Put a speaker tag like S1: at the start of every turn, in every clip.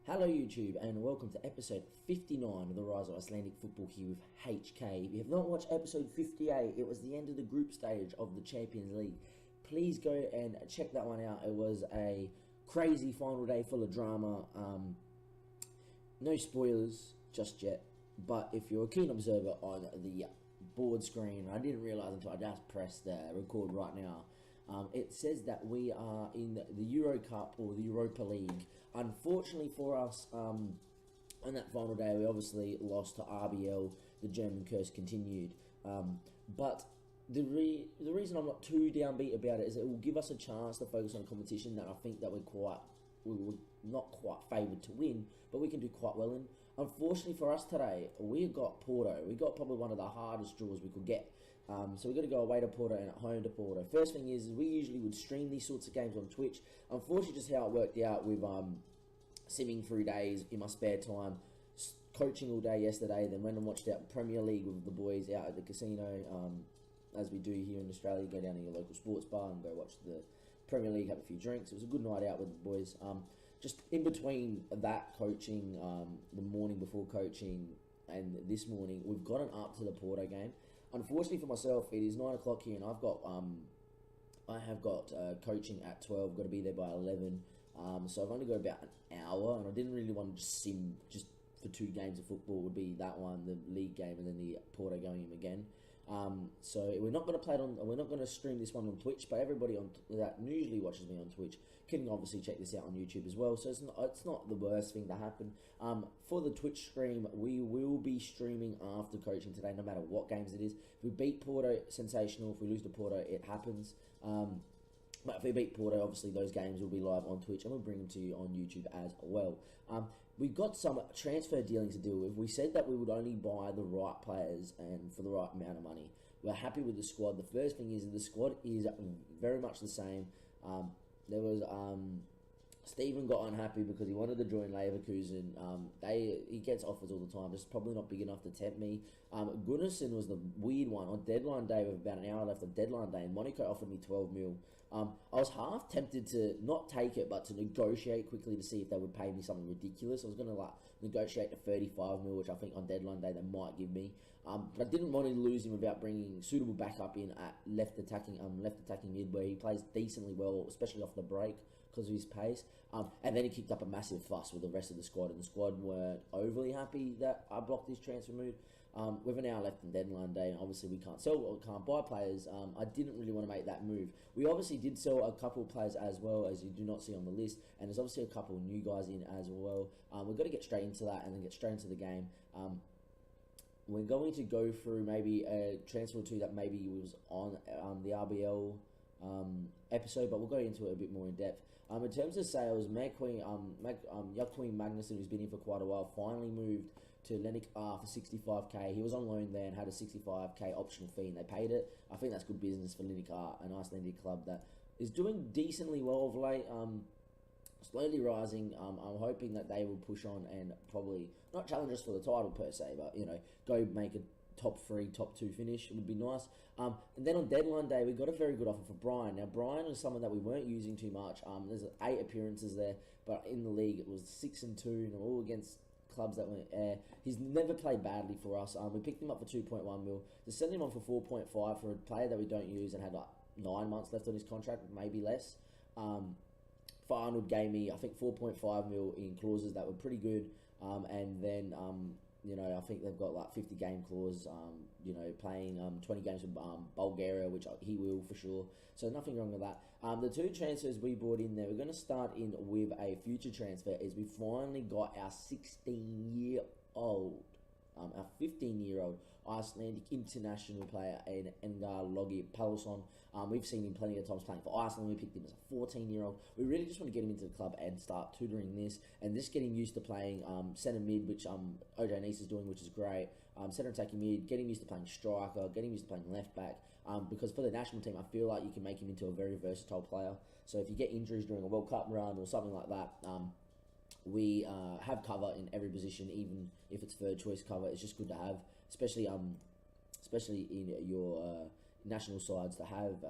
S1: Hello YouTube and welcome to episode 59 of the Rise of Icelandic Football here with HK. If you have not watched episode 58, it was the end of the group stage of the Champions League. Please go and check that one out. It was a crazy final day full of drama. No spoilers just yet, but if you're a keen observer on the board screen, I didn't realise until I just pressed record right now, it says that we are in the Euro Cup or the Europa League. Unfortunately for us, on that final day, we obviously lost to RBL. The German curse continued. But the reason I'm not too downbeat about it is it will give us a chance to focus on a competition that I think that we were not quite favoured to win, but we can do quite well in. Unfortunately for us today, we got Porto. We got probably one of the hardest draws we could get. So we've got to go away to Porto and at home to Porto. First thing is we usually would stream these sorts of games on Twitch. Unfortunately, just how it worked out with simming through days in my spare time, coaching all day yesterday, then went and watched out Premier League with the boys out at the casino, as we do here in Australia. Go down to your local sports bar and go watch the Premier League, have a few drinks. It was a good night out with the boys. Just in between that coaching, the morning before coaching and this morning, we've gotten up to the Porto game. Unfortunately for myself, it is 9 o'clock here, and I have got coaching at 12. Got to be there by 11. So I've only got about an hour, and I didn't really want to just sim just for 2 games of football. It would be that one, the league game, and then the Porto going in again. So we're not going to play it on. We're not going to stream this one on Twitch, but everybody on that usually watches me on Twitch can obviously check this out on YouTube as well. So it's not the worst thing to happen. For the Twitch stream, we will be streaming after coaching today, no matter what games it is. If we beat Porto, sensational. If we lose to Porto, it happens. But if we beat Porto, obviously those games will be live on Twitch, and we'll bring them to you on YouTube as well. We've got some transfer dealings to deal with. We said that we would only buy the right players and for the right amount of money. We're happy with the squad. The first thing is that the squad is very much the same. There was Stephen got unhappy because he wanted to join Leverkusen. He gets offers all the time, just probably not big enough to tempt me. Gunnarsson was the weird one. On deadline day, with about an hour left of deadline day, and Monaco offered me 12 mil. I was half tempted to not take it, but to negotiate quickly to see if they would pay me something ridiculous. I was going to negotiate to 35 mil, which I think on deadline day they might give me. But I didn't want to lose him without bringing suitable backup in at left attacking mid, where he plays decently well, especially off the break because of his pace. And then he kicked up a massive fuss with the rest of the squad, and the squad weren't overly happy that I blocked his transfer move. With an hour left in deadline day, and obviously we can't sell or can't buy players, I didn't really want to make that move. We obviously did sell a couple of players as well, as you do not see on the list, and there's obviously a couple of new guys in as well. We've got to get straight into that and then get straight into the game. We're going to go through maybe a transfer or two that maybe was on the RBL episode, but we'll go into it a bit more in depth. In terms of sales, Jaquin Magnussen, who's been in for quite a while, finally moved to Lennik R for 65k. He was on loan there and had a 65k optional fee, and they paid it. I think that's good business for Lennik R, an Icelandic club that is doing decently well of late. Slowly rising. I'm hoping that they will push on and probably not challenge us for the title per se, but go make a top 3, top 2 finish. It would be nice. And then on deadline day, we got a very good offer for Brian. Now, Brian is someone that we weren't using too much. There's 8 appearances there, but in the league it was 6-2, and all against clubs that went air. He's never played badly for us. We picked him up for 2.1 mil. To send him on for 4.5 for a player that we don't use and had 9 months left on his contract, maybe less. Arnold gave me, I think, 4.5 mil in clauses that were pretty good, and then I think they've got 50 game clause, playing 20 games with Bulgaria, which he will for sure, so nothing wrong with that. The 2 transfers we brought in there, we're going to start in with a future transfer, is we finally got our 16-year-old, our 15-year-old Icelandic international player in Engar Logi Pálsson. We've seen him plenty of times playing for Iceland. We picked him as a 14-year-old. We really just want to get him into the club and start tutoring this, and just get him used to playing centre mid, which OJ Nice is doing, which is great. Centre attacking mid, get him used to playing striker, get him used to playing left back, because for the national team, I feel like you can make him into a very versatile player. So if you get injuries during a World Cup run or something like that, we have cover in every position, even if it's third choice cover. It's just good to have, especially in your national sides, to have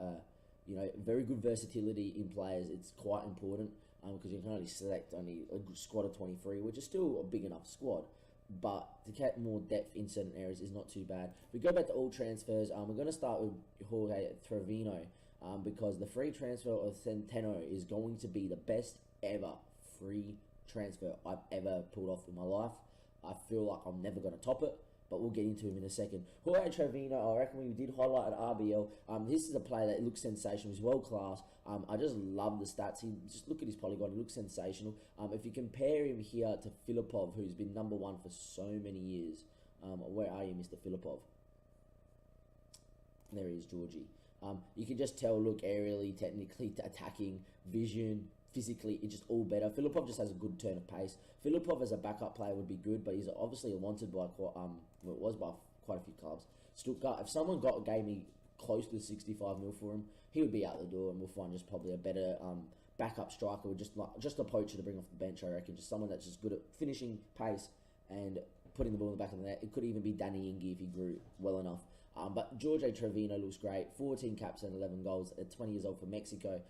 S1: very good versatility in players. It's quite important. because you can only select only a squad of 23, which is still a big enough squad. But to get more depth in certain areas is not too bad. If we go back to all transfers, we're going to start with Jorge Trevino, because the free transfer of Centeno is going to be the best ever free transfer I've ever pulled off in my life. I feel like I'm never going to top it, but we'll get into him in a second. Jorge Trevino, I reckon we did highlight at RBL. This is a player that looks sensational. He's world class. I just love the stats. Just look at his polygon. He looks sensational. If you compare him here to Filipov, who's been number one for so many years. Where are you, Mr. Filipov? There he is, Georgie. You can just tell, look, aerially, technically, attacking, vision, physically, it's just all better. Filipov just has a good turn of pace. Filipov as a backup player would be good, but he's obviously wanted by quite a few clubs. Stuttgart, if someone gave me close to 65 mil for him, he would be out the door, and we'll find just probably a better backup striker with just a poacher to bring off the bench, I reckon. Just someone that's just good at finishing pace and putting the ball in the back of the net. It could even be Danny Ings if he grew well enough. But Jorge Trevino looks great. 14 caps and 11 goals at 20 years old for Mexico.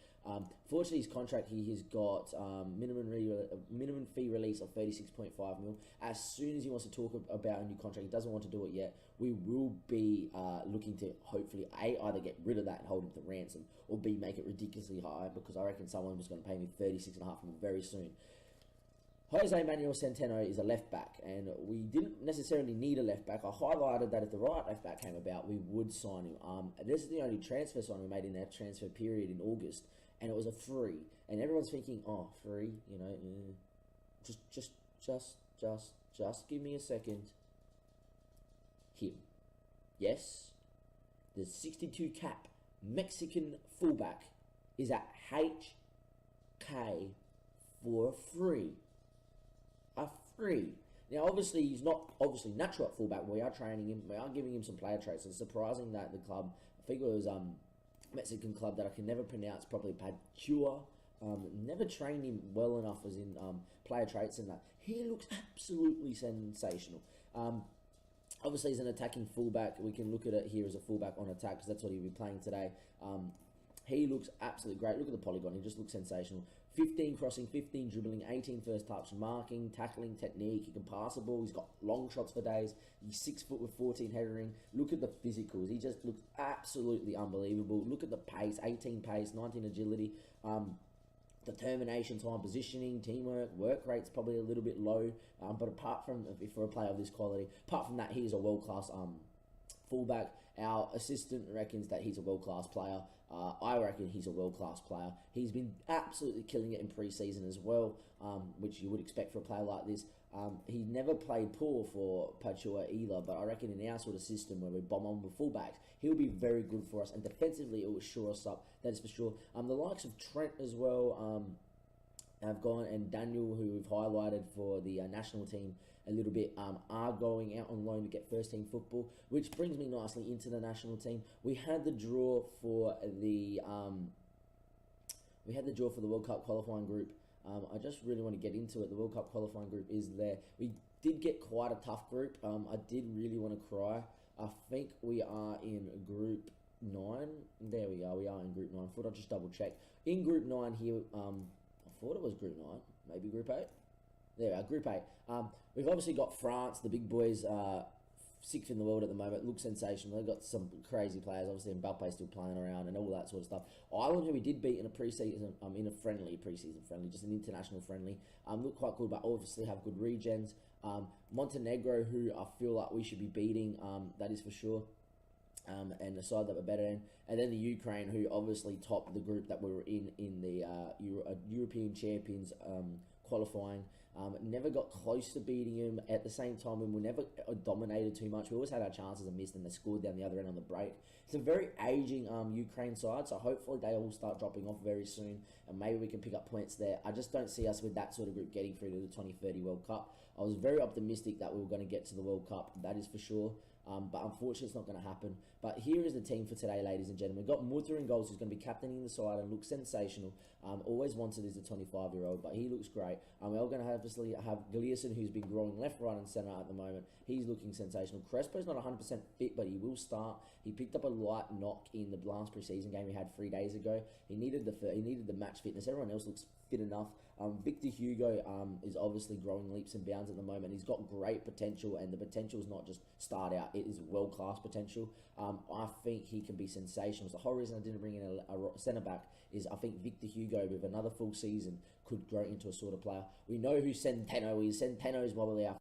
S1: Fortunately, his contract, he has got minimum fee release of 36.5 mil. As soon as he wants to talk about a new contract, he doesn't want to do it yet. We will be looking to hopefully either get rid of that and hold him to ransom, or B, make it ridiculously high, because I reckon someone was going to pay me 36.5 mil very soon. Jose Manuel Centeno is a left back, and we didn't necessarily need a left back. I highlighted that if the right left back came about, we would sign him. This is the only transfer sign we made in that transfer period in August, and it was a free. And everyone's thinking, oh, free, you know, just give me a second. Him. Yes, the 62 cap Mexican fullback is at HK for free. A free. Now, obviously, he's not natural at fullback. We are training him. We are giving him some player traits. It's surprising that the club, I think it was Mexican club that I can never pronounce properly, Padua, never trained him well enough as in player traits and that. He looks absolutely sensational. Obviously, he's an attacking fullback. We can look at it here as a fullback on attack, because that's what he'll be playing today. He looks absolutely great. Look at the polygon. He just looks sensational. 15 crossing, 15 dribbling, 18 first touch, marking, tackling, technique. He can pass the ball. He's got long shots for days. He's 6 foot with 14 headering. Look at the physicals. He just looks absolutely unbelievable. Look at the pace. 18 pace, 19 agility. Determination, time, positioning, teamwork, work rate's probably a little bit low. But apart from, for a player of this quality, apart from that, he is a world-class fullback. Our assistant reckons that he's a world-class player. I reckon he's a world-class player. He's been absolutely killing it in pre-season as well, which you would expect for a player like this. He never played poor for Padua either, but I reckon in our sort of system where we bomb on with fullbacks, he'll be very good for us, and defensively it will shore us up, that is for sure. The likes of Trent as well have gone, and Daniel, who we've highlighted for the national team a little bit, are going out on loan to get first team football, which brings me nicely into the national team. We had the draw for the World Cup qualifying group. I just really want to get into it. The World Cup qualifying group is there. We did get quite a tough group. I did really want to cry. I think we are in group 9. There we are. We are in group 9. I thought I'd just double check. In group 9 here, I thought it was group 9. Maybe group 8. There we are, group 8. We've obviously got France, the big boys, 6th in the world at the moment. Look sensational. They've got some crazy players. Obviously, Mbappe's still playing around and all that sort of stuff. Ireland, who we did beat in a pre-season, in a pre-season friendly, just an international friendly, look quite good, but obviously have good regens. Montenegro, who I feel like we should be beating, that is for sure. And the side that we're better in. And then the Ukraine, who obviously topped the group that we were in the European Champions qualifying. Never got close to beating him. At the same time, we never dominated too much. We always had our chances and missed, and they scored down the other end on the break. It's a very aging Ukraine side, so hopefully they all start dropping off very soon, and maybe we can pick up points there. I just don't see us with that sort of group getting through to the 2030 World Cup. I was very optimistic that we were going to get to the World Cup, that is for sure. But unfortunately, it's not going to happen. But here is the team for today, ladies and gentlemen. We've got Mutter in goals, who's going to be captaining the side and looks sensational. Always wanted as a 25-year-old, but he looks great. We're all going to obviously have Gleason, who's been growing left, right, and centre at the moment. He's looking sensational. Crespo's not 100% fit, but he will start. He picked up a light knock in the last preseason game he had 3 days ago. He needed the match fitness. Everyone else looks fit enough. Victor Hugo is obviously growing leaps and bounds at the moment. He's got great potential, and the potential is not just start out, it is world-class potential. I think he can be sensational. The whole reason I didn't bring in a centre-back is I think Victor Hugo, with another full season, could grow into a sort of player. We know who Centeno is. Centeno is probably our...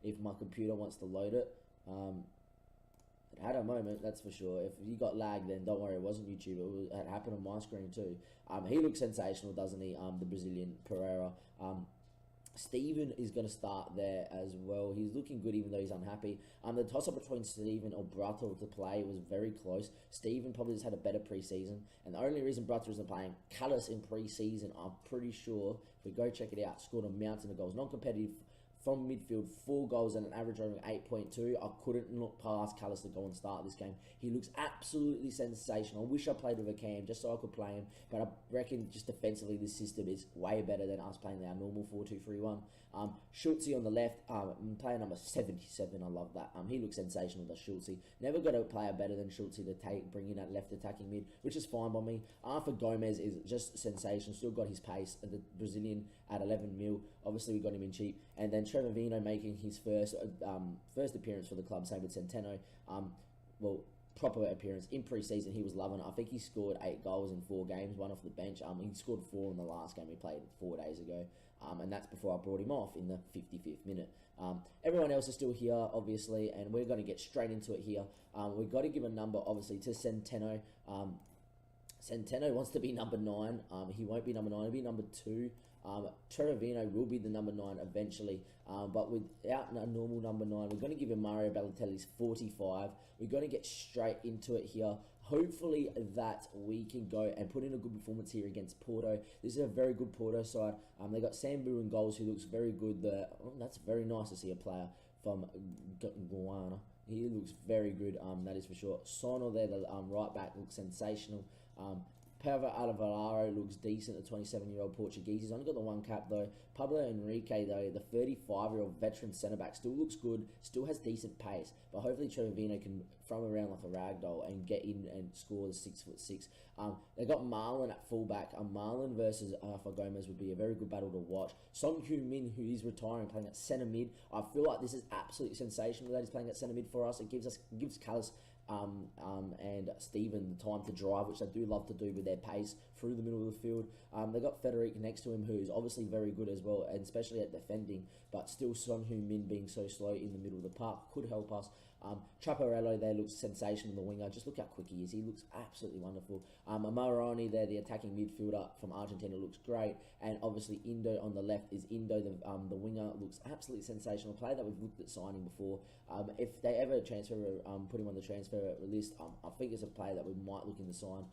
S1: If my computer wants to load it. It had a moment, that's for sure. If you got lag, then don't worry, it wasn't YouTube. It happened on my screen too. He looks sensational, doesn't he? The Brazilian Pereira. Steven is going to start there as well. He's looking good, even though he's unhappy. The toss-up between Steven or Brato to play was very close. Steven probably just had a better preseason. And the only reason Brato isn't playing, Callis in preseason, I'm pretty sure, if we go check it out, scored a mountain of goals. Non-competitive from midfield, 4 goals and an average rating of 8.2. I couldn't look past Callis to go and start this game. He looks absolutely sensational. I wish I played with a cam just so I could play him, but I reckon just defensively this system is way better than us playing our normal 4-2-3-1. Schultze on the left, player number 77, I love that. He looks sensational, the Schultze. Never got a player better than Schultze to bring in that left attacking mid, which is fine by me. Arthur Gomez is just sensational, still got his pace, the Brazilian at 11 mil. Obviously we got him in cheap. And then Trevor Vino making his first appearance for the club, same with Centeno. Proper appearance in pre-season. He was loving it. I think he scored 8 goals in 4 games, 1 off the bench. He scored 4 in the last game he played 4 days ago, and that's before I brought him off in the 55th minute. Everyone else is still here, obviously, and we're going to get straight into it here. We've got to give a number, obviously, to Centeno. Centeno wants to be number 9. He won't be number 9. He'll be number 2. Treravino will be the number 9 eventually, but without a normal number 9, we're going to give him Mario Balotelli's 45. We're going to get straight into it here. Hopefully that we can go and put in a good performance here against Porto. This is a very good Porto side. They got Sambu in goals, who looks very good. That's very nice to see a player from Guyana. He looks very good, that is for sure. Sono there, the right back, looks sensational. Pedro Alvarado looks decent, the 27-year-old Portuguese. He's only got the 1 cap though. Pablo Henrique though, the 35-year-old veteran centre-back, still looks good, still has decent pace. But hopefully Trevino can throw around like a rag doll and get in and score the 6'6". They got Marlon at fullback. Marlon versus Arthur Gomez would be a very good battle to watch. Son Heung-min, who is retiring, playing at centre mid. I feel like this is absolutely sensational that he's playing at centre mid for us. It gives Callis and Steven the time to drive, which they do love to do with their pace through the middle of the field. They got Federic next to him, who's obviously very good as well, and especially at defending, but still Son Heung-min being so slow in the middle of the park could help us. Traparello there looks sensational, the winger. Just look how quick he is. He looks absolutely wonderful. Amaroni there, the attacking midfielder from Argentina, looks great. And obviously Indo on the left is Indo, the winger, looks absolutely sensational. A player that we've looked at signing before. If they ever put him on the transfer list, I think it's a player that we might look into sign.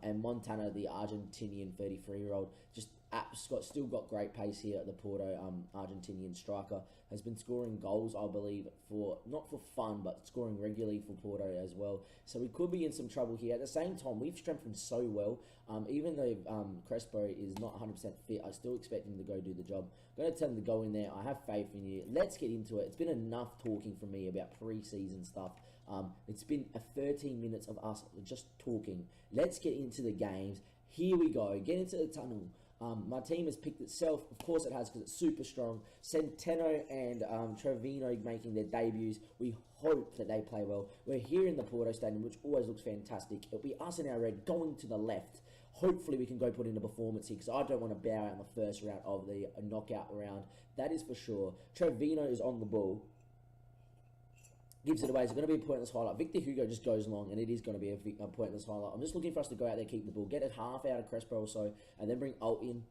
S1: And Montana, the Argentinian 33-year-old, just still got great pace here at the Porto. Argentinian striker has been scoring goals, I believe, not for fun, but scoring regularly for Porto as well. So we could be in some trouble here. At the same time, we've strengthened so well. Even though Crespo is not 100% fit, I still expect him to go do the job. I'm going to tell him to go in there. I have faith in you. Let's get into it. It's been enough talking from me about pre-season stuff. It's been 13 minutes of us just talking. Let's get into the games. Here we go. Get into the tunnel. My team has picked itself. Of course it has, because it's super strong. Centeno and Trevino making their debuts. We hope that they play well. We're here in the Porto Stadium, which always looks fantastic. It'll be us in our red going to the left. Hopefully we can go put in a performance here, because I don't want to bow out in the first round of the knockout round. That is for sure. Trevino is on the ball. Gives it away. It's going to be a pointless highlight. Victor Hugo just goes long, and it is going to be a pointless highlight. I'm just looking for us to go out there, keep the ball, get a half out of Crespo or so, and then bring Alt in.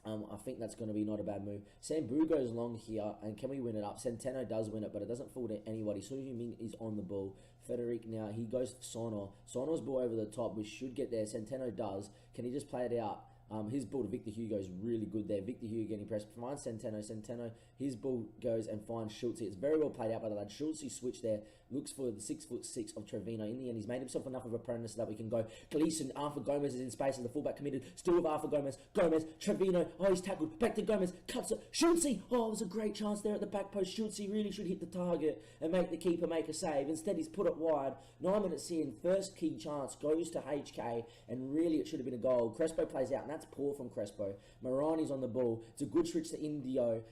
S1: I think that's going to be not a bad move. Sambu goes long here, and can we win it up? Centeno does win it, but it doesn't fall to anybody. Son Heung-min is on the ball. Federic now, he goes for Sono. Sono's ball over the top. We should get there. Centeno does. Can he just play it out? His ball to Victor Hugo is really good there. Victor Hugo getting pressed. Finds Centeno. His ball goes and finds Schultz. It's very well played out by the lad. Schultz switch there. Looks for the 6'6" of Trevino. In the end, he's made himself enough of a premise so that we can go. Gleason, Arthur Gomez is in space as the fullback committed. Still with Arthur Gomez. Trevino. Oh, he's tackled. Back to Gomez. Cuts it. Schultz. Oh, it was a great chance there at the back post. Schultz really should hit the target and make the keeper make a save. Instead, he's put it wide. 9 minutes in, first key chance goes to HK, and really it should have been a goal. Crespo plays out, and that's poor from Crespo. Morani's on the ball. It's a good switch to Indio.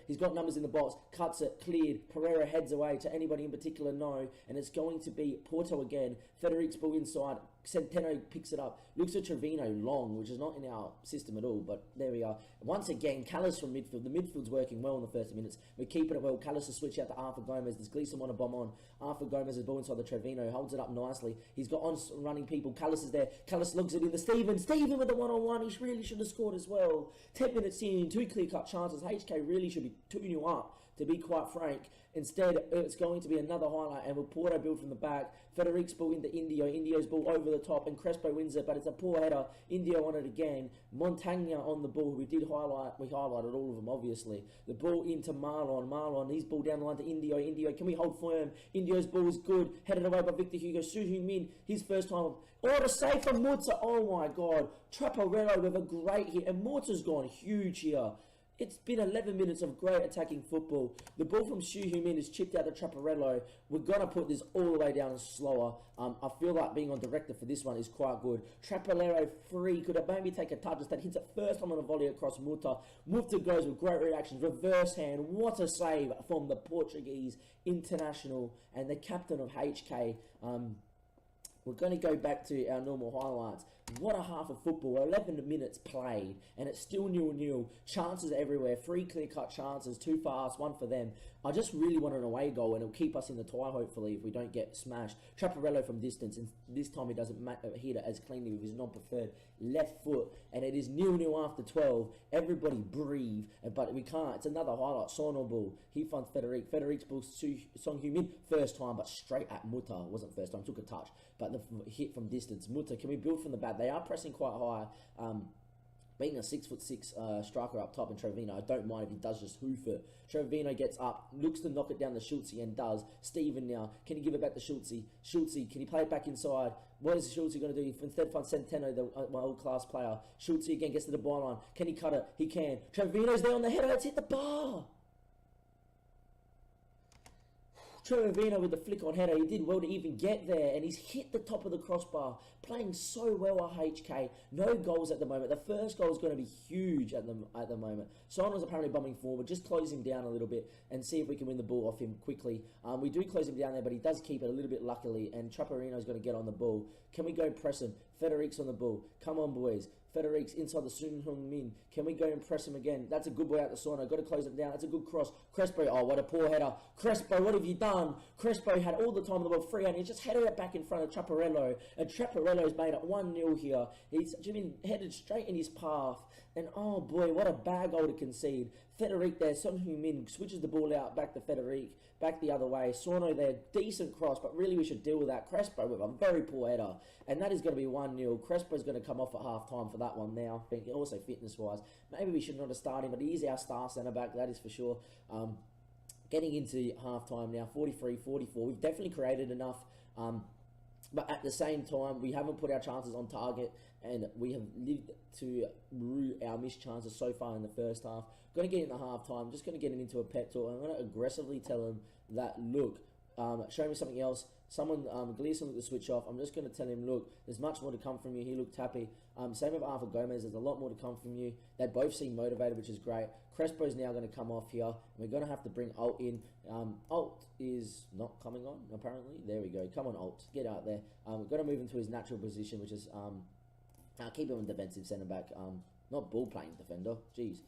S1: He's got numbers in the box. Cuts it. Cleared. Pereira heads away. To anybody in particular, no. And it's going to be Porto again. Federic's ball inside. Centeno picks it up. Looks at Trevino long, which is not in our system at all, but there we are. Once again, Callis from midfield. The midfield's working well in the first minutes. We're keeping it well. Callis will switch out to Arthur Gomez. Does Gleason want to bomb on? Arthur Gomez is ball inside the Trevino. Holds it up nicely. He's got on running people. Callis is there. Callis lugs it in to Stephen. Stephen with the one-on-one. He really should have scored as well. 10 minutes in, 2 clear-cut chances. HK really should be 2-0 up, to be quite frank. Instead, it's going to be another highlight, and will Porto build from the back. Federic's ball into Indio. Indio's ball over the top, and Crespo wins it, but it's a poor header. Indio on it again. Montagna on the ball. We highlighted all of them, obviously. The ball into Marlon. His ball down the line to Indio. Indio, can we hold firm? Indio's ball is good. Headed away by Victor Hugo. Suhu Min, his first time. Oh, the save from Murta. Oh my God. Traparello with a great hit, and Murta's gone huge here. It's been 11 minutes of great attacking football. The ball from Shu Min is chipped out to Traparello. We're going to put this all the way down slower. I feel like being on director for this one is quite good. Traparello free. Could have maybe take a touch. Instead hits it first time on a volley across Murta. Murta goes with great reactions. Reverse hand. What a save from the Portuguese international and the captain of HK. We're going to go back to our normal highlights. What a half of football. 11 minutes played, and it's still 0-0. Chances everywhere. 3 clear-cut chances. 2 for us, 1 for them. I just really want an away goal, and it'll keep us in the tie, hopefully, if we don't get smashed. Traparello from distance, and this time he doesn't hit it as cleanly with his non-preferred left foot, and it is 0-0 after 12. Everybody breathe, but we can't. It's another highlight. Sono ball. He finds Federic. Federic's ball to Song Heung-min. First time, but straight at Muta. Wasn't first time, took a touch, but the hit from distance. Muta, can we build from the back? They are pressing quite high. Being a 6'6" striker up top, and Trevino, I don't mind if he does just hoof it. Trevino gets up, looks to knock it down to Schultz, and does. Steven now, can he give it back to Schultz? Schultz, can he play it back inside? What is Schultz going to do? Instead, find Centeno, my old class player. Schultz again gets to the byline. Can he cut it? He can. Trevino's there on the header. Let's hit the bar. Trevino with the flick on header, he did well to even get there, and he's hit the top of the crossbar, playing so well at HK. No goals at the moment. The first goal is going to be huge at the moment. Sono's apparently bombing forward. Just close him down a little bit and see if we can win the ball off him quickly. We do close him down there, but he does keep it a little bit luckily, and Traparino's going to get on the ball. Can we go press him? Federic's on the ball. Come on, boys. Federic's inside the Sun Heung-min. Can we go and press him again? That's a good ball out to Sono. Got to close it down. That's a good cross. Crespo, oh, what a poor header. Crespo, what have you done? Crespo had all the time in the ball free, and he just headed it back in front of Traparello. And Traparello's made it 1-0 here. He's been headed straight in his path. And oh boy, what a bad goal to concede. Federic there, Sun Heung-min switches the ball out back to Federic. Back the other way. Sono there, decent cross, but really we should deal with that. Crespo with a very poor header. And that is going to be 1-0. Crespo's going to come off at half-time for that one now. I think also fitness-wise. Maybe we should not have started him, but he is our star centre-back, that is for sure. Getting into half-time now, 43-44. We've definitely created enough. But at the same time, we haven't put our chances on target, and we have lived to rue our missed chances so far in the first half. Going to get in the half-time, just going to get him into a pep talk. I'm going to aggressively tell him that, look, show me something else. Someone, Gleason looked to switch off. I'm just going to tell him, look, there's much more to come from you. He looked happy. Same with Arthur Gomez. There's a lot more to come from you. They both seem motivated, which is great. Crespo's now going to come off here. We're going to have to bring Alt in. Alt is not coming on, apparently. There we go. Come on, Alt. Get out there. We're going to move into his natural position, which is keep him in defensive centre-back. Not ball-playing defender. Jeez.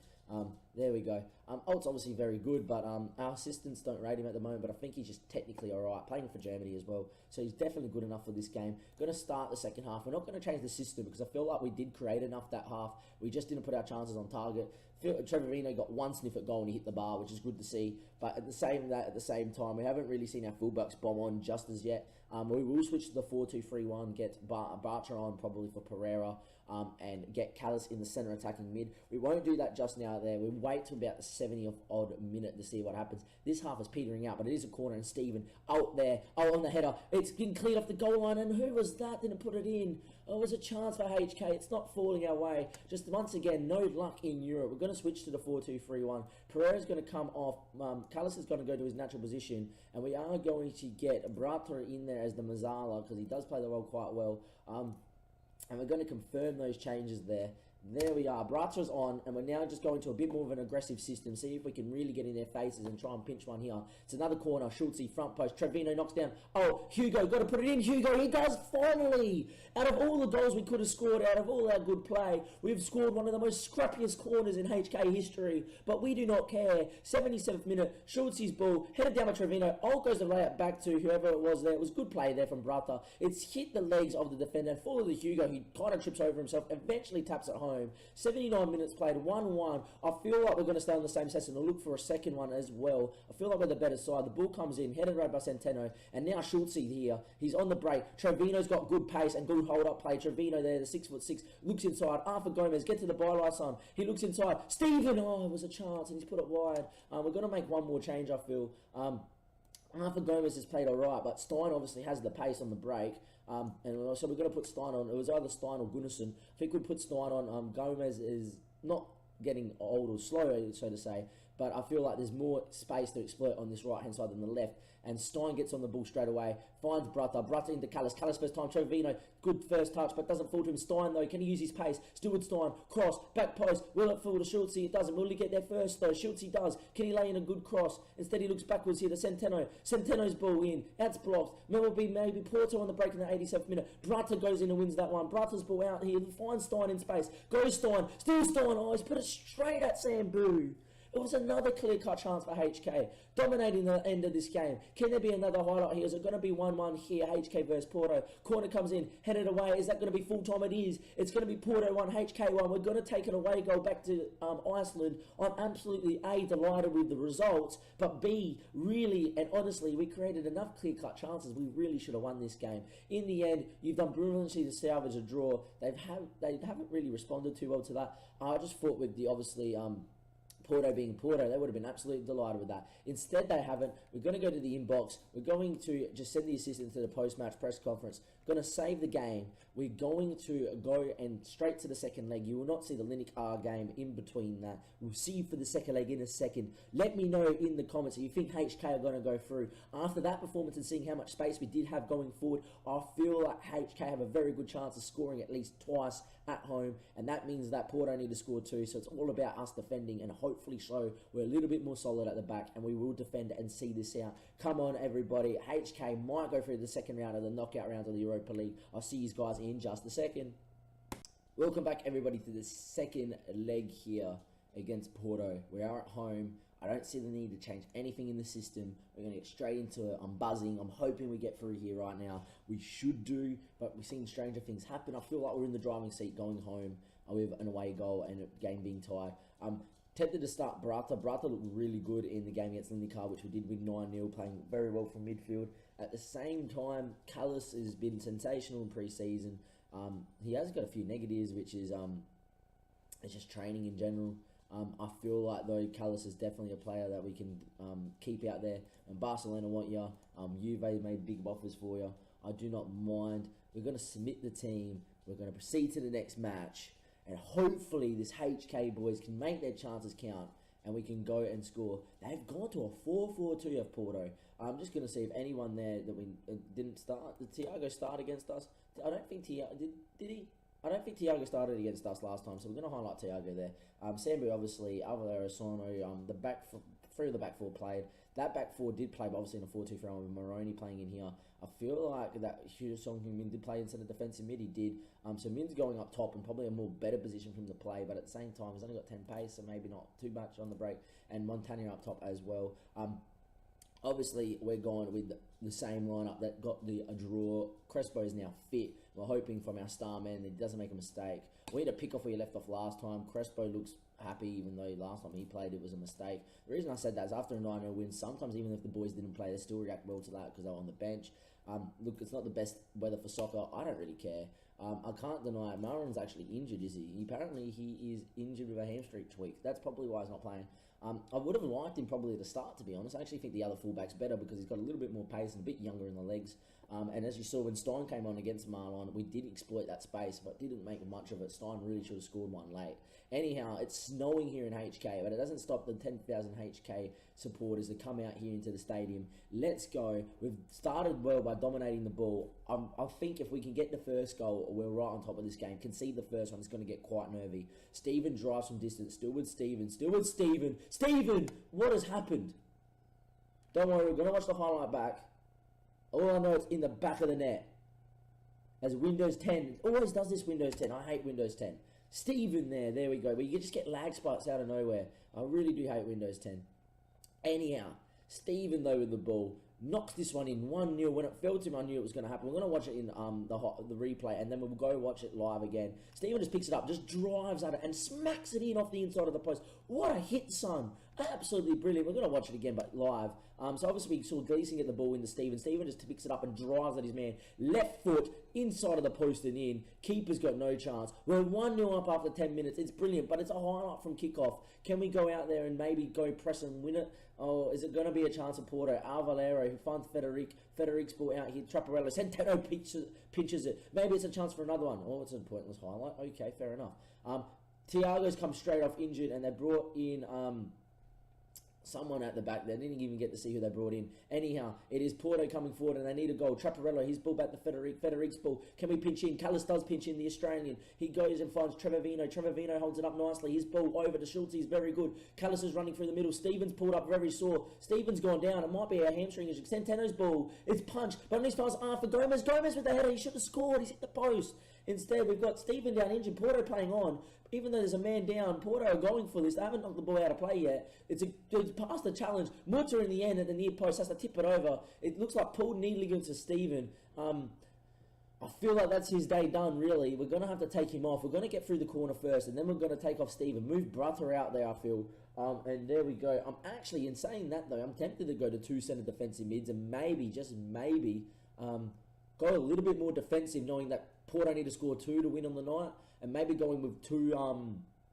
S1: There we go. Alt's obviously very good, but our assistants don't rate him at the moment, but I think he's just technically alright, playing for Germany as well, so he's definitely good enough for this game. Going to start the second half. We're not going to change the system because I feel like we did create enough that half. We just didn't put our chances on target. Trevorino got one sniff at goal and he hit the bar, which is good to see. But at the same time, we haven't really seen our fullbacks bomb on just as yet. We will switch to the 4-2-3-1, get Bartra on probably for Pereira, and get Callis in the centre attacking mid. We won't do that just now there. We'll wait till about the 70th odd minute to see what happens. This half is petering out, but it is a corner, and Stephen out there, on the header. It's been cleared off the goal line, and who was that? Didn't put it in. Oh, it was a chance for HK. It's not falling our way. Just once again, no luck in Europe. We're going to switch to the 4-2-3-1. Pereira's going to come off. Callis is going to go to his natural position, and we are going to get Brata in there as the Mazzala, because he does play the role quite well. And we're going to confirm those changes there. There we are. Brata's on, and we're now just going to a bit more of an aggressive system. See if we can really get in their faces and try and pinch one here. It's another corner. Schultze, front post. Trevino knocks down. Oh, Hugo, got to put it in. Hugo, he does finally. Out of all the goals we could have scored, out of all our good play, we've scored one of the most scrappiest corners in HK history. But we do not care. 77th minute. Schultze's ball, headed down by Trevino. Oh, goes the layup back to whoever it was there. It was good play there from Brata. It's hit the legs of the defender. Follow the Hugo. He kind of trips over himself. Eventually taps it home. 79 minutes played, 1-1. I feel like we're going to stay on the same session and look for a second one as well. I feel like we're the better side. The ball comes in, headed right by Centeno, and now Schultze here. He's on the break. Trevino's got good pace and good hold-up play. Trevino there, the 6'6", looks inside. Arthur Gomez, get to the byline, son. He looks inside. Stephen, oh, it was a chance, and he's put it wide. We're going to make one more change, I feel. Arthur Gomez has played all right, but Stein obviously has the pace on the break. And so we're going to put Stein on. It was either Stein or Gunnarsson. I think we put Stein on. Gomez is not getting old or slow, so to say, but I feel like there's more space to exploit on this right-hand side than the left. And Stein gets on the ball straight away, finds Brata into Callis. Callis first time, Trevino, good first touch, but doesn't fall to him. Stein, though, can he use his pace? Still with Stein, cross, back post, will it fall to Schultze? It doesn't. Will he get there first, though? Schultze does. Can he lay in a good cross? Instead, he looks backwards here to Centeno. Centeno's ball in, that's blocked. Maybe Porto on the break in the 87th minute. Brata goes in and wins that one. Brata's ball out here, finds Stein in space. Goes Stein, still Stein. Oh, he's put it straight at Sambu. It was another clear-cut chance for HK, dominating the end of this game. Can there be another highlight here? Is it going to be 1-1 here, HK versus Porto? Corner comes in, headed away. Is that going to be full-time? It is. It's going to be Porto 1, HK 1. We're going to take an away goal back to Iceland. I'm absolutely, A, delighted with the results, but B, really and honestly, we created enough clear-cut chances. We really should have won this game. In the end, you've done brilliantly to salvage a draw. They haven't really responded too well to that. I just thought with the, obviously, Porto being Porto, they would have been absolutely delighted with that. Instead, they haven't. We're going to go to the inbox. We're going to just send the assistant to the post-match press conference. We're going to save the game. We're going to go and straight to the second leg. You will not see the Linux R game in between that. We'll see you for the second leg in a second. Let me know in the comments if you think HK are going to go through. After that performance and seeing how much space we did have going forward, I feel like HK have a very good chance of scoring at least twice at home, and that means that Porto need to score too. So it's all about us defending and hopefully show we're a little bit more solid at the back, and we will defend and see this out. Come on, everybody. HK might go through the second round of the knockout round of the Europa League. I'll see you guys in just a second. Welcome back, everybody, to the second leg here against Porto. We are at home. I don't see the need to change anything in the system. We're going to get straight into it. I'm buzzing. I'm hoping we get through here right now. We should do, but we've seen stranger things happen. I feel like we're in the driving seat going home with an away goal and a game being tied. Tempted to start Brata. Brata looked really good in the game against Lindicar, which we did win 9-0, playing very well from midfield. At the same time, Callis has been sensational in pre-season. He has got a few negatives, which is it's just training in general. I feel like, though, Callis is definitely a player that we can keep out there. And Barcelona want you. Juve made big offers for you. I do not mind. We're going to submit the team. We're going to proceed to the next match. And hopefully this HK boys can make their chances count and we can go and score. They've gone to a 4-4-2 of Porto. I'm just going to see if anyone there that we didn't start. Did Thiago start against us? I don't think Thiago... Did he? I don't think Thiago started against us last time, so we're going to highlight Thiago there. Sambu, obviously, Alvaro Sono, three of the back four played. That back four did play, but obviously in a 4-2-3-1 with Moroni playing in here. I feel like that Song Min did play instead of defensive mid. He did. So Min's going up top and probably a more better position for him to play, but at the same time, he's only got 10 pace, so maybe not too much on the break. And Montagna up top as well. Obviously, we're going with the same lineup that got a draw. Crespo is now fit. We're hoping from our star man that he doesn't make a mistake. We need to pick off where he left off last time. Crespo looks happy, even though last time he played it was a mistake. The reason I said that is after a 9-0 win, sometimes even if the boys didn't play, they still react well to that because they were on the bench. Look, it's not the best weather for soccer. I don't really care. I can't deny it. Marlon's actually injured, is he? Apparently he is injured with a hamstring tweak. That's probably why he's not playing. I would have liked him probably at the start, to be honest. I actually think the other fullback's better because he's got a little bit more pace and a bit younger in the legs. And as you saw when Stein came on against Marlon, we did exploit that space, but didn't make much of it. Stein really should have scored one late. Anyhow, it's snowing here in HK, but it doesn't stop the 10,000 HK supporters to come out here into the stadium. Let's go. We've started well by dominating the ball. I think if we can get the first goal, we're right on top of this game. Concede the first one, it's going to get quite nervy. Stephen drives from distance, still with Stephen. Stephen! What has happened? Don't worry, we're going to watch the highlight back. All I know, it's in the back of the net. As Windows 10, it always does this Windows 10. I hate Windows 10. Stephen there we go. But you just get lag spikes out of nowhere. I really do hate Windows 10. Anyhow, Stephen though with the ball knocks this one in 1-0. When it fell to him, I knew it was going to happen. We're going to watch it in the replay, and then we'll go watch it live again. Stephen just picks it up, just drives at it, and smacks it in off the inside of the post. What a hit, son! Absolutely brilliant. We're going to watch it again, but live. So obviously we saw Gleeson get the ball into Stephen. Stephen just picks it up and drives at his man. Left foot, inside of the post and in. Keeper's got no chance. We're 1-0 up after 10 minutes. It's brilliant, but it's a highlight from kickoff. Can we go out there and maybe go press and win it? Or is it going to be a chance of Porto? Alvalero, who finds Federic. Federic's ball out here. Trapparello. Centeno pinches it. Maybe it's a chance for another one. Oh, it's a pointless highlight. Okay, fair enough. Thiago's come straight off injured, and they brought in... someone at the back. They didn't even get to see who they brought in. Anyhow, it is Porto coming forward and they need a goal. Trapparello, his ball back to Federic. Federic's ball. Can we pinch in? Callis does pinch in, the Australian. He goes and finds Trevavino. Trevavino holds it up nicely. His ball over to Schultz. He's very good. Callis is running through the middle. Stevens pulled up very sore. Stevens gone down. It might be a hamstring issue. Centeno's ball. It's punched. But on his pass, for Gomez. Gomez with the header. He should have scored. He's hit the post. Instead, we've got Stephen down injured. Porto playing on. Even though there's a man down, Porto are going for this. They haven't knocked the ball out of play yet. It's past the challenge. Mutter in the end at the near post has to tip it over. It looks like pulled neatly into Stephen. I feel like that's his day done, really. We're going to have to take him off. We're going to get through the corner first, and then we're going to take off Stephen. Move Brother out there, I feel. And there we go. I'm actually, in saying that, though, I'm tempted to go to two centre defensive mids and maybe, just maybe, go a little bit more defensive, knowing that Porto need to score 2 to win on the night, and maybe going with two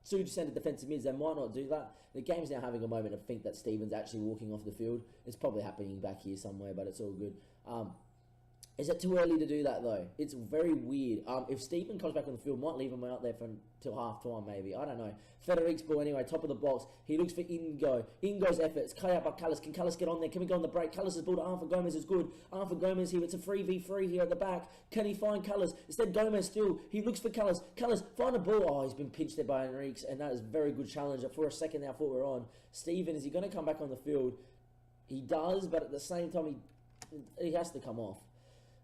S1: centre defensive mids. They might not do that. The game's now having a moment to think that Stephen's actually walking off the field. It's probably happening back here somewhere, but it's all good. Is it too early to do that, though? It's very weird. If Stephen comes back on the field, might leave him out there till half-time, maybe. I don't know. Federic's ball, anyway, top of the box. He looks for Ingo. Ingo's effort. It's cut out by Callis. Can Callis get on there? Can we go on the break? Callis' ball to Arthur Gomez is good. Arthur Gomez here. It's a 3v3 here at the back. Can he find Callis? Instead, Gomez still. He looks for Callis. Callis, find a ball. Oh, he's been pinched there by Enriquez, and that is a very good challenge. For a second there, I thought we were on. Stephen, is he going to come back on the field? He does, but at the same time, he has to come off.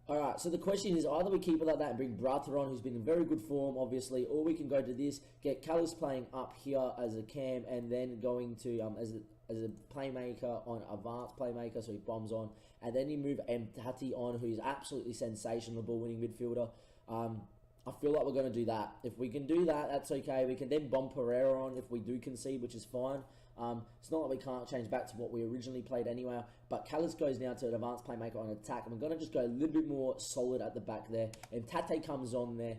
S1: Alright, so the question is either we keep it like that and bring Brother on, who's been in very good form, obviously, or we can go to this, get Callis playing up here as a cam, and then going to as a playmaker on advanced playmaker, so he bombs on, and then you move Mtati on, who's absolutely sensational, ball-winning midfielder. I feel like we're going to do that. If we can do that, that's okay. We can then bomb Pereira on if we do concede, which is fine. It's not that we can't change back to what we originally played anyway, but Callis goes now to an advanced playmaker on attack, and we're going to just go a little bit more solid at the back there, and Tate comes on there.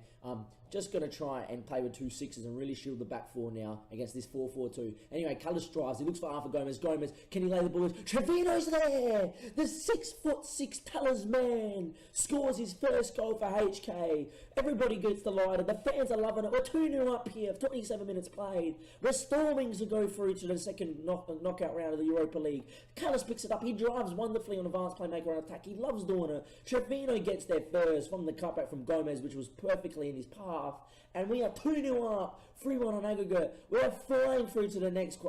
S1: Just going to try and play with 2 6s and really shield the back four now against this 4-4-2. Anyway, Callis drives. He looks for Arthur Gomez. Gomez, can he lay the ball? Trevino's there! The 6'6" talisman scores his first goal for HK. Everybody gets delighted. The fans are loving it. We're 2-0 up here. 27 minutes played. We're storming to go through to the second knockout round of the Europa League. Callis picks it up. He drives wonderfully on advanced playmaker on attack. He loves doing it. Trevino gets there first from the cutback from Gomez, which was perfectly in his path. And we are 2-0 up, 3-1 on aggregate. We're flying through to the next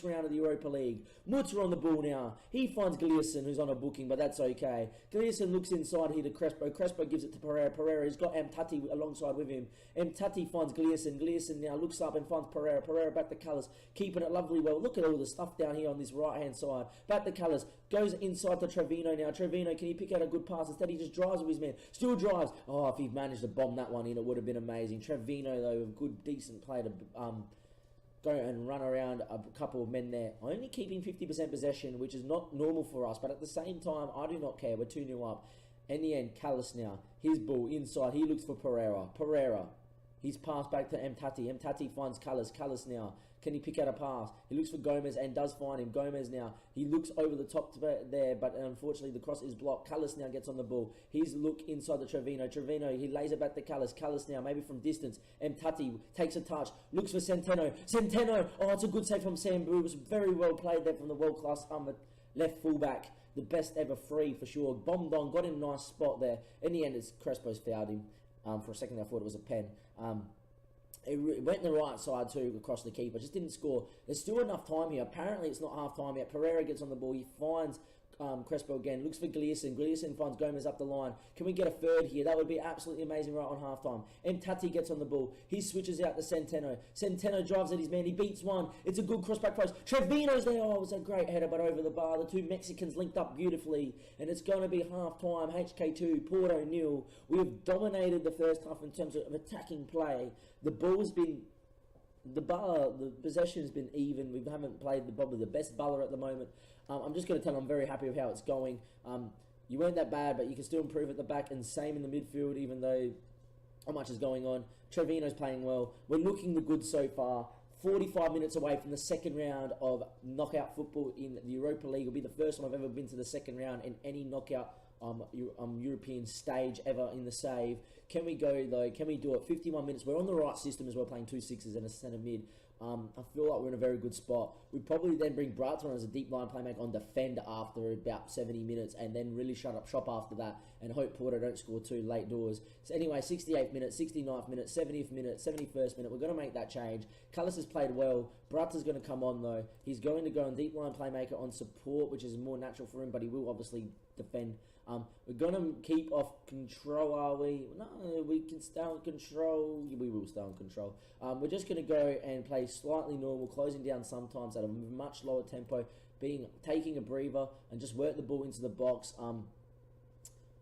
S1: round of the Europa League. Mutter on the ball now. He finds Gleeson, who's on a booking, but that's okay. Gleeson looks inside here to Crespo. Crespo gives it to Pereira. Pereira, he's got Mtati alongside with him. Mtati finds Gleeson. Gleeson now looks up and finds Pereira. Pereira back to Callis, keeping it lovely well. Look at all the stuff down here on this right-hand side. Back to Callis. Goes inside to Trevino now. Trevino, can he pick out a good pass? Instead, he just drives with his man. Still drives. Oh, if he managed to bomb that one in, it would have been amazing. Trevino, though, a good, decent play to go and run around a couple of men there. Only keeping 50% possession, which is not normal for us, but at the same time, I do not care. We're 2-0 up. In the end, Callis now, his ball inside, he looks for Pereira. He's passed back to Mtati. Mtati finds Callis. Callis now, can he pick out a pass? He looks for Gomez and does find him. Gomez now, he looks over the top there, but unfortunately the cross is blocked. Callis now gets on the ball. He's look inside the Trevino. He lays it back to Callis. Callis now, maybe from distance. Mtati takes a touch, looks for Centeno. Oh, it's a good save from Sambu. It was very well played there from the world-class left fullback. The best ever free for sure. Bombed on, got in a nice spot there. In the end, it's Crespo's fouled him. For a second, I thought it was a pen. It went the right side too, across the keeper. Just didn't score. There's still enough time here. Apparently, it's not half time yet. Pereira gets on the ball. He finds Crespo again. Looks for Gleason. Gleason finds Gomez up the line. Can we get a third here? That would be absolutely amazing right on half time. Mtati gets on the ball. He switches out to Centeno. Centeno drives at his man. He beats one. It's a good crossback post. Trevino's there. Oh, it was a great header, but over the bar. The two Mexicans linked up beautifully. And it's going to be half time. HK2, Porto 0. We have dominated the first half in terms of attacking play. The ball's been... the possession's been even. We haven't played probably the best baller at the moment. I'm just going to tell you I'm very happy with how it's going. You weren't that bad, but you can still improve at the back, and same in the midfield, even though not much is going on. Trevino's playing well. We're looking the good so far. 45 minutes away from the second round of knockout football in the Europa League. It'll be the first time I've ever been to the second round in any knockout European stage ever in the save. Can we go though? Can we do it? 51 minutes. We're on the right system as well, playing 2 6s and a centre mid. I feel like we're in a very good spot. We probably then bring Brighton on as a deep line playmaker on defend after about 70 minutes, and then really shut up shop after that and hope Porto don't score too late doors. So anyway, 68th minute, 69th minute, 70th minute, 71st minute. We're going to make that change. Callis has played well. Brighton's going to come on though. He's going to go on deep line playmaker on support, which is more natural for him, but he will obviously defend. We're going to keep off control, are we? No, we can stay on control. We will stay on control. We're just going to go and play slightly normal, closing down sometimes at a much lower tempo, taking a breather and just work the ball into the box.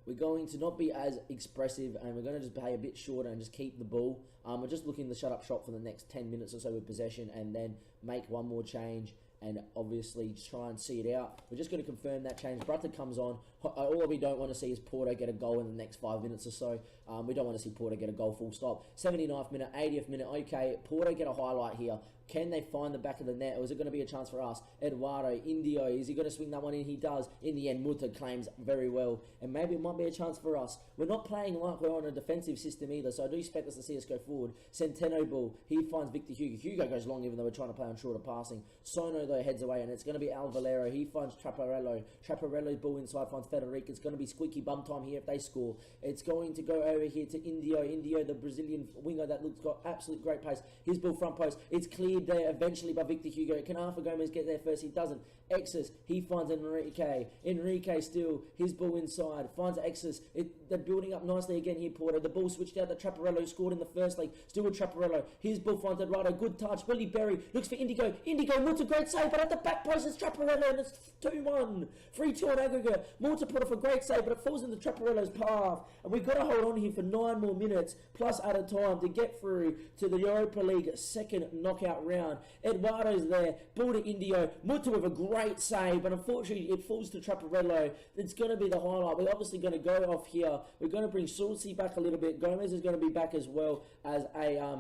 S1: We're going to not be as expressive, and we're going to just play a bit shorter and just keep the ball. We're just looking to shut up shop for the next 10 minutes or so with possession, and then make one more change and obviously try and see it out. We're just going to confirm that change. Brutta comes on. All we don't want to see is Porto get a goal in the next 5 minutes or so. We don't want to see Porto get a goal full stop. 79th minute, 80th minute. Okay, Porto get a highlight here. Can they find the back of the net, or is it going to be a chance for us? Eduardo, Indio, is he going to swing that one in? He does. In the end, Muta claims very well, and maybe it might be a chance for us. We're not playing like we're on a defensive system either, so I do expect us to see us go forward. Centeno ball, he finds Victor Hugo. Hugo goes long, even though we're trying to play on shorter passing. Sono, though, heads away, and it's going to be Al Valero. He finds Traparello. Traparello's ball inside finds Federico. It's going to be squeaky bum time here if they score. It's going to go over here to Indio. Indio, the Brazilian winger that looks got absolute great pace. His ball front post. It's cleared there eventually by Victor Hugo. Can Arthur Gomez get there first? He doesn't. Exus, he finds Enrique. Enrique still, his ball inside, finds Exus. They're building up nicely again here, Porto. The ball switched out to Traparello, scored in the first leg. Still with Traparello. His ball finds Eduardo. Good touch. Willie Berry looks for Indigo. Indigo, Muta, great save, but at the back post it's Traparello, and it's 2-1. 3-2 on aggregate. Muta put off a great save, but it falls into Traparello's path. And we've got to hold on here for 9 more minutes, plus at a time, to get through to the Europa League second knockout round. Eduardo's there. Ball to Indio. Muta with a great save, but unfortunately it falls to Traparello. It's going to be the highlight. We're obviously going to go off here. We're going to bring Sulci back a little bit. Gomez is going to be back as well as a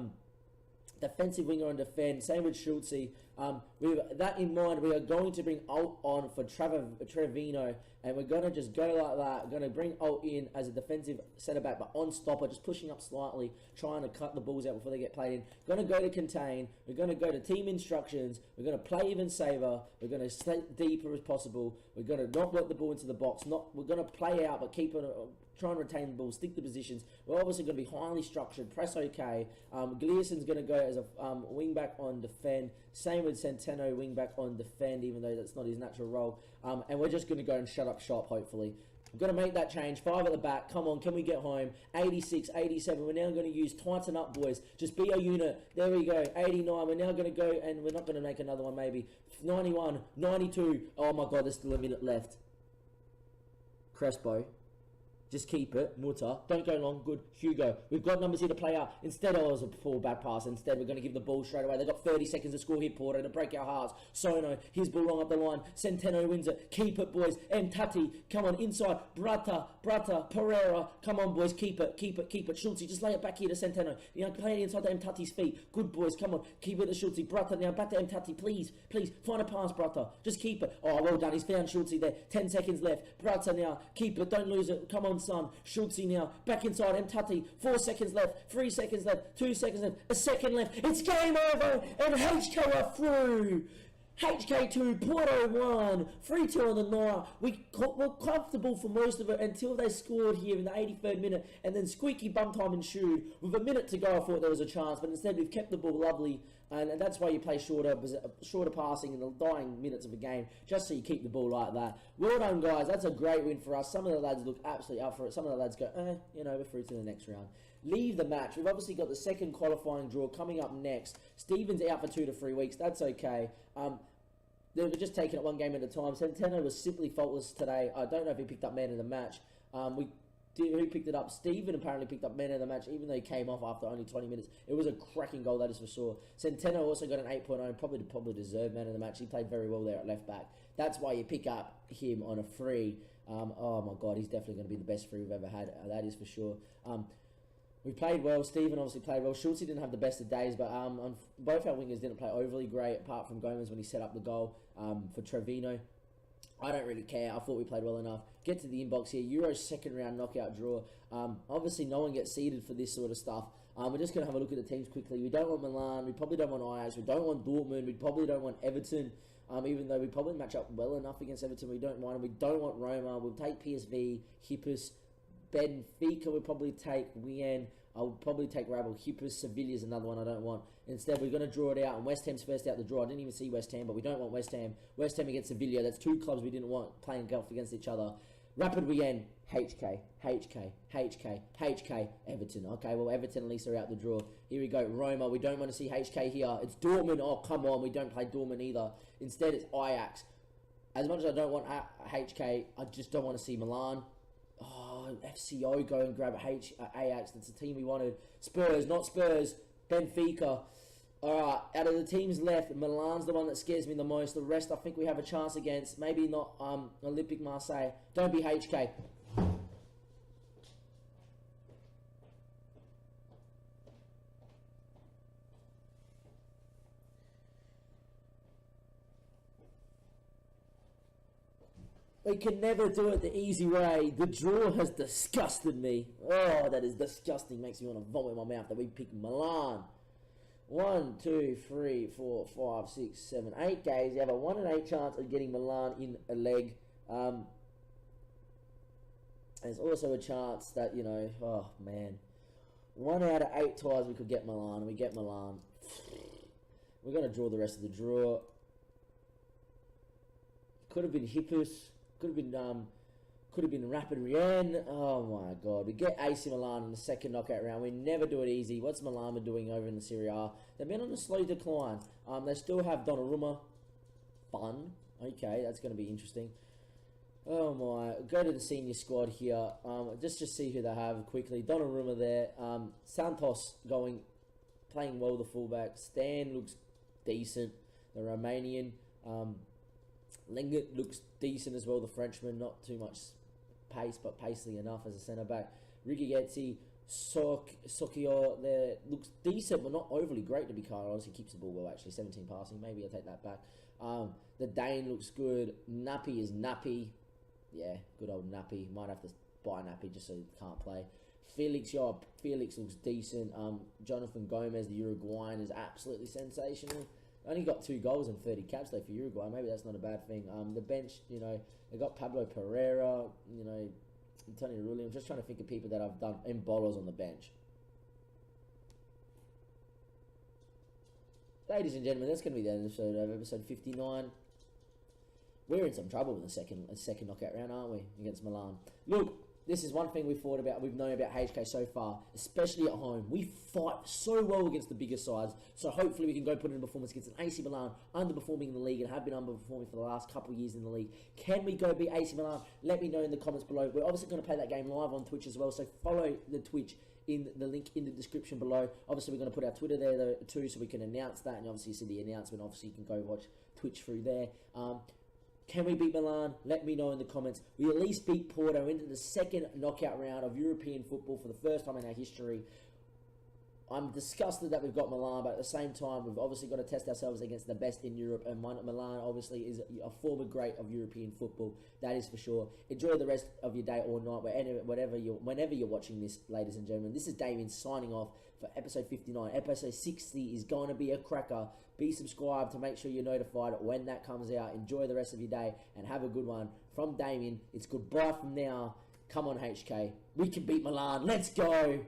S1: defensive winger on defend. Same with Schulze. With that in mind, we are going to bring Alt on for Trevino, and we're going to just go like that. We're going to bring Alt in as a defensive centre-back, but on stopper, just pushing up slightly, trying to cut the balls out before they get played in. Going to go to contain. We're going to go to team instructions. We're going to play even saver. We're going to stay deeper as possible. We're going to not work the ball into the box. We're going to play out, but keep it... try and retain the ball, stick the positions. We're obviously going to be highly structured, press okay. Gleason's going to go as a wing back on defend. Same with Centeno, wing back on defend, even though that's not his natural role. And we're just going to go and shut up shop, hopefully. We're going to make that change. 5 at the back. Come on, can we get home? 86, 87. We're now going to use tighten up, boys. Just be a unit. There we go. 89. We're now going to go, and we're not going to make another one, maybe. 91, 92. Oh, my God, there's still a minute left. Crespo. Just keep it. Mutter. Don't go long. Good. Hugo. We've got numbers here to play out. Instead, it was a poor bad pass. Instead, we're going to give the ball straight away. They've got 30 seconds to score here, Porter, to break our hearts. Sono. His ball long up the line. Centeno wins it. Keep it, boys. Tati. Come on, inside. Brata. Pereira. Come on, boys. Keep it. Schultze, just lay it back here to Centeno. You know, play it inside to Tati's feet. Good, boys. Come on. Keep it to Schultze. Brata now. Back to Tati. Please. Find a pass, Brata. Just keep it. Oh, well done. He's found Schultze there. 10 seconds left. Brata now. Keep it. Don't lose it. Come on, son. Schultze now, back inside, Tati, 4 seconds left, 3 seconds left, 2 seconds left, a second left, it's game over, and HK are through. HK2, Porto 1, 3-2 on the night. We were comfortable for most of it until they scored here in the 83rd minute, and then squeaky bum time ensued. With a minute to go, I thought there was a chance, but instead we've kept the ball lovely, and that's why you play shorter passing in the dying minutes of a game, just so you keep the ball like that. Well done, guys. That's a great win for us. Some of the lads look absolutely up for it. Some of the lads go, we're through to the next round. Leave the match. We've obviously got the second qualifying draw coming up next. Stephen's out for 2 to 3 weeks. That's okay. They were just taking it one game at a time. Centeno was simply faultless today. I don't know if he picked up man of the match. Who picked it up? Stephen apparently picked up man of the match, even though he came off after only 20 minutes. It was a cracking goal, that is for sure. Centeno also got an 8.0, probably deserved man of the match. He played very well there at left back. That's why you pick up him on a free. Oh my God, he's definitely going to be the best free we've ever had. That is for sure. We played well. Stephen obviously played well. Schultze didn't have the best of days, but both our wingers didn't play overly great, apart from Gomez when he set up the goal for Trevino. I don't really care. I thought we played well enough. Get to the inbox here. Euro's second round knockout draw. Obviously, no one gets seeded for this sort of stuff. We're just going to have a look at the teams quickly. We don't want Milan. We probably don't want Ajax. We don't want Dortmund. We probably don't want Everton. Even though we probably match up well enough against Everton, we don't mind them. We don't want Roma. We'll take PSV, Hippus, Benfica. We'll probably take Wien. I'll probably take Rabel. Hippus, Sevilla's another one I don't want. Instead, we're going to draw it out, and West Ham's first out the draw. I didn't even see West Ham, but we don't want West Ham. West Ham against Sevilla. That's two clubs we didn't want playing golf against each other. Rapid Wien, HK, Everton. Okay, well, Everton at least are out the draw. Here we go, Roma. We don't want to see HK here. It's Dortmund. Oh, come on. We don't play Dortmund either. Instead, it's Ajax. As much as I don't want HK, I just don't want to see Milan. Oh, FCO go and grab Ajax. That's the team we wanted. Spurs, not Spurs. Benfica. Alright, out of the teams left, Milan's the one that scares me the most. The rest I think we have a chance against. Maybe not Olympique Marseille. Don't be HK. We can never do it the easy way. The draw has disgusted me. Oh, that is disgusting. Makes me want to vomit in my mouth that we picked Milan. 1, 2, 3, 4, 5, 6, 7, 8 games. You have a 1 in 8 chance of getting Milan in a leg. There's also a chance that, you know, oh man, 1 out of 8 times we could get Milan. We get Milan. We're going to draw the rest of the draw. Could have been Hippus. Could have been Rapid Rien. Oh my God. We get AC Milan in the second knockout round. We never do it easy. What's Milan doing over in the Serie A? They've been on a slow decline. They still have Donnarumma. Fun. Okay, that's going to be interesting. Oh my. Go to the senior squad here. Just see who they have quickly. Donnarumma there. Santos playing well, the fullback. Stan looks decent. The Romanian. Lenglet looks decent as well, the Frenchman. Not too much pace, but pacely enough as a centre-back. Rigoyetti, Sokio there looks decent, but not overly great to be quite honest. He keeps the ball well, actually. 17 passing. Maybe I'll take that back. The Dane looks good. Nappy is Nappy. Yeah, good old Nappy. Might have to buy Nappy just so he can't play. Felix looks decent. Jonathan Gomez, the Uruguayan, is absolutely sensational. Only got 2 goals and 30 caps though for Uruguay. Maybe that's not a bad thing. The bench, you know, they got Pablo Pereira, you know, Antonio Rulli. I'm just trying to think of people that I've done in Bolos on the bench. Ladies and gentlemen, that's going to be the episode of episode 59. We're in some trouble in the second knockout round, aren't we, against Milan? Look, this is one thing we've known about HK so far, especially at home. We fight so well against the bigger sides, so hopefully we can go put in a performance against an AC Milan, underperforming in the league and have been underperforming for the last couple of years in the league. Can we go beat AC Milan? Let me know in the comments below. We're obviously going to play that game live on Twitch as well, so follow the Twitch in the link in the description below. Obviously, we're going to put our Twitter there too, so we can announce that, and obviously you see the announcement. Obviously, you can go watch Twitch through there. Can we beat Milan? Let me know in the comments. We at least beat Porto into the second knockout round of European football for the first time in our history. I'm disgusted that we've got Milan, but at the same time, we've obviously got to test ourselves against the best in Europe, and Milan obviously is a former great of European football. That is for sure. Enjoy the rest of your day or night, whenever you're watching this, ladies and gentlemen. This is Damien signing off for episode 59. Episode 60 is going to be a cracker. Be subscribed to make sure you're notified when that comes out. Enjoy the rest of your day and have a good one. From Damien, it's goodbye from now. Come on, HK. We can beat Milan. Let's go.